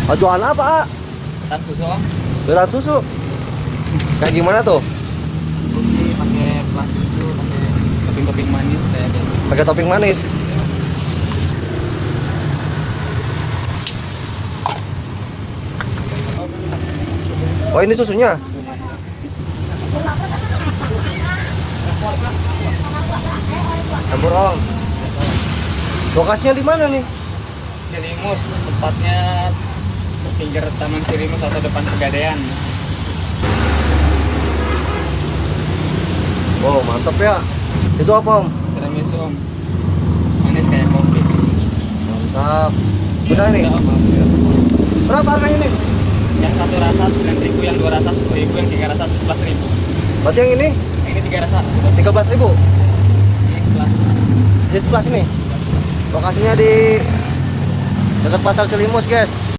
Oh, jualan apa, A? Ketan susu Om. Jualan susu. Kayak gimana tuh? Ini pakai kelas susu, pakai topping-topping manis kayak gitu. Pakai topping manis. Oh, ini susunya. Campur, Om. Lokasinya di mana nih? Cilimus, tepatnya pinggir Taman Cilimus atau depan Pegadaian. Wow, mantap ya. Itu apa, Om? Tiramisu Om. Manis kayak kopi. Mantap. Udah nih. Udah, Om. Berapa harganya nih? Yang satu rasa 9.000, yang dua rasa 10.000, yang tiga rasa 11.000. Berarti yang ini Yang ini tiga rasa 13.000. Ini 11. Di sebelah sini. Lokasinya di dekat Pasar Cilimus, guys.